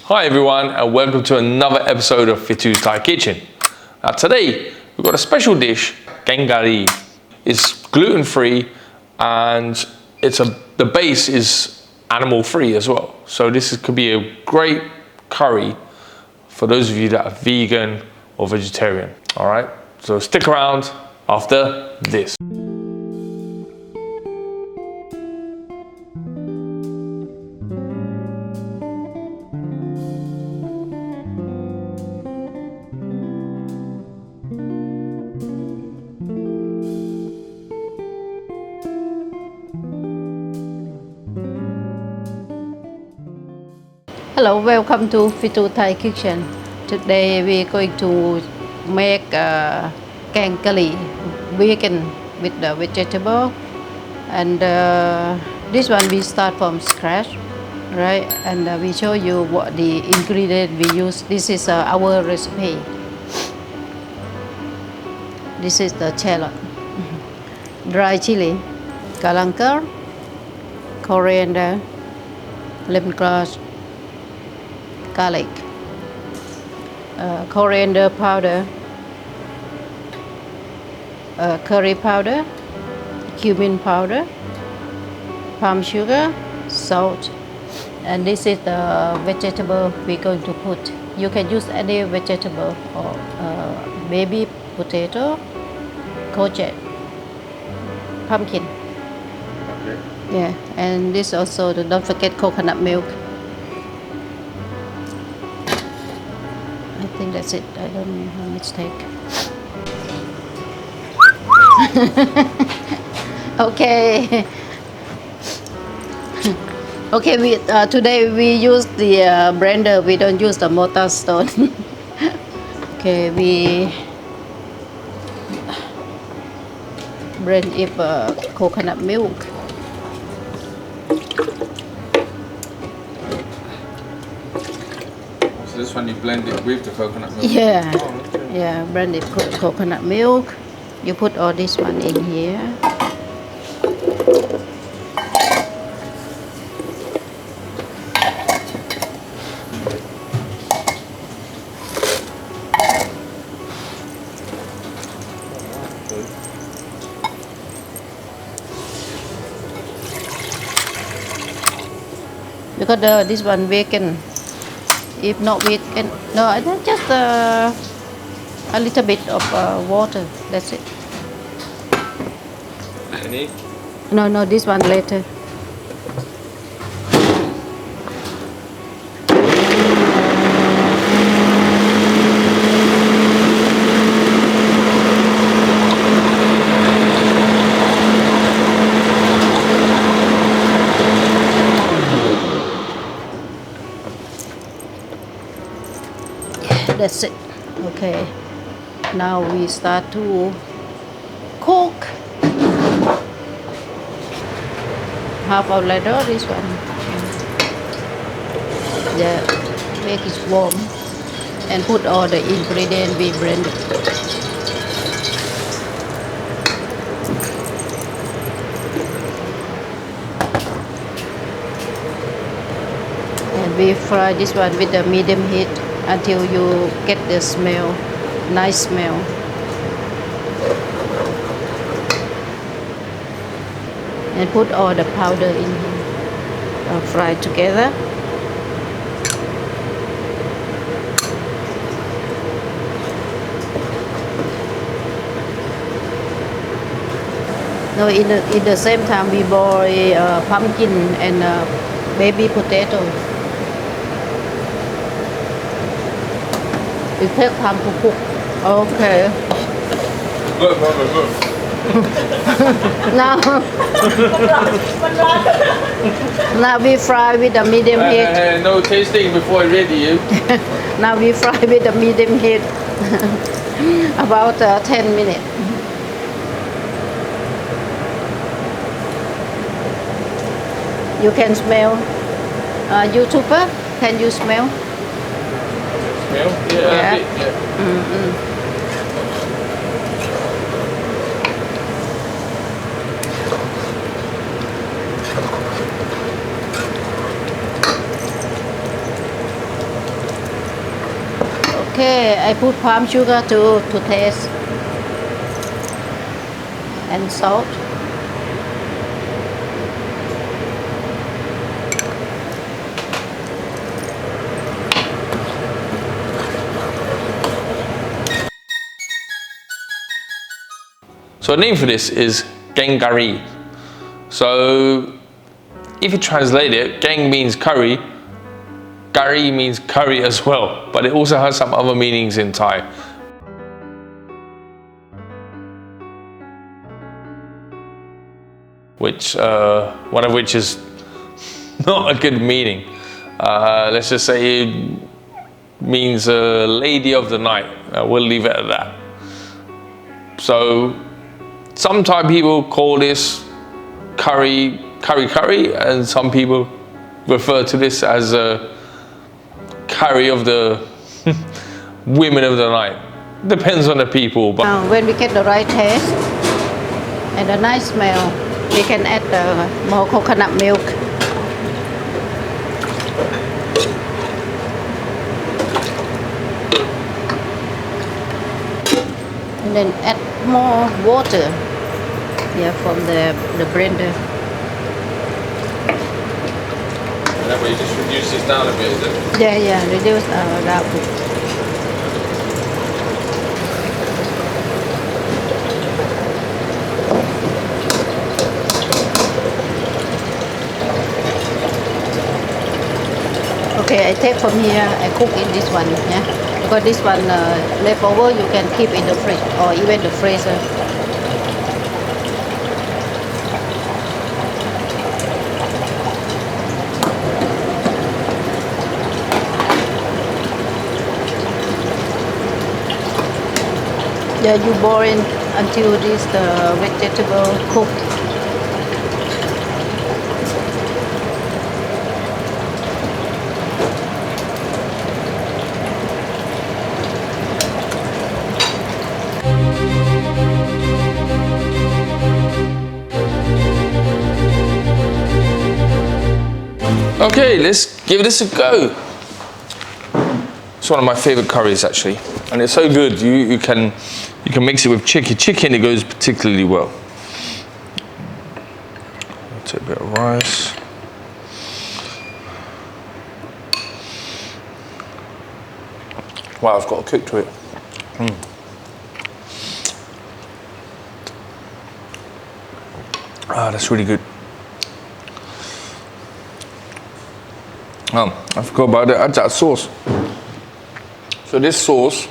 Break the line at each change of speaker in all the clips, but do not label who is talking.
Hi everyone and welcome to another episode of Fitous Thai Kitchen. Now today we've got a special dish, Gaeng Gari. It's gluten free and the base is animal free as well. So could be a great curry for those of you that are vegan or vegetarian. Alright, so stick around after this.
Hello, welcome to Fitous Thai Kitchen. Today we're going to make Gaeng Gari vegan with the vegetable, and this one we start from scratch, right? And we show you what the ingredient we use. This is our recipe. This is the shallot, dry chili, galangal, coriander, lemongrass, garlic, coriander powder, curry powder, cumin powder, palm sugar, salt, and this is the vegetable we're going to put. You can use any vegetable or baby potato, courgette, pumpkin.
Okay.
Yeah, and this also, don't forget coconut milk. I think that's it. I don't have a mistake. Okay. Okay. Today we use the blender. We don't use the mortar stone. Okay. We blend it coconut milk.
This one you blend it with the coconut milk?
Yeah.
Oh, okay.
Yeah, blended coconut milk. You put all this one in here. Because this one vegan. If not vegan, no, I think just a little bit of water. That's it.
Any?
No, this one later. That's it. Okay. Now we start to cook. Half hour later, this one. Yeah, make it warm and put all the ingredients we blended. And we fry this one with the medium heat until you get the smell, nice smell. And put all the powder in here, fry together. No, in the same time we boil pumpkin and baby potato. It takes time to cook. Okay.
Good.
Now we fry with the medium heat.
No tasting before ready, you.
Now we fry with the medium heat about 10 minutes. You can smell. YouTuber, can you smell?
Smell? Yeah. A bit, yeah.
Okay, I put palm sugar to taste and salt.
So the name for this is Gaeng Gari. So if you translate it, Gaeng means curry, Gari means curry as well, but it also has some other meanings in Thai. Which, one of which is not a good meaning. Let's just say it means lady of the night. We'll leave it at that. So some Thai people call this curry, and some people refer to this as a curry of the women of the night. Depends on the people. But
now, when we get the right taste and a nice smell, we can add more coconut milk. And then add more water from the blender.
And that way you just reduce this down a bit, is it?
Yeah, reduce that. Okay, I take from here, I cook in this one, yeah. Because this one leftover you can keep in the fridge or even the freezer. Yeah, you boil it until this vegetable cooked.
Okay, let's give this a go. It's one of my favorite curries actually, and it's so good. You can mix it with chicken. It goes particularly well. Take a bit of rice. Wow, I've got a kick to it. Ah, that's really good. I forgot about the ajat sauce. So this sauce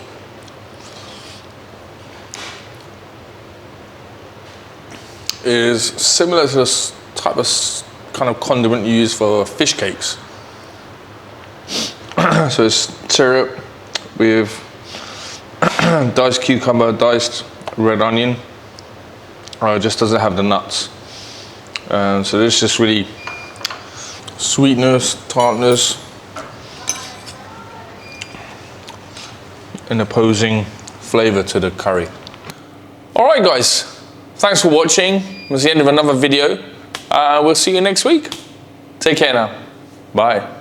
is similar to this type of kind of condiment you use for fish cakes. So it's syrup with diced cucumber, diced red onion. It just doesn't have the nuts. So this just really sweetness, tartness, an opposing flavor to the curry. All right, guys, thanks for watching. That's the end of another video. We'll see you next week. Take care now. Bye.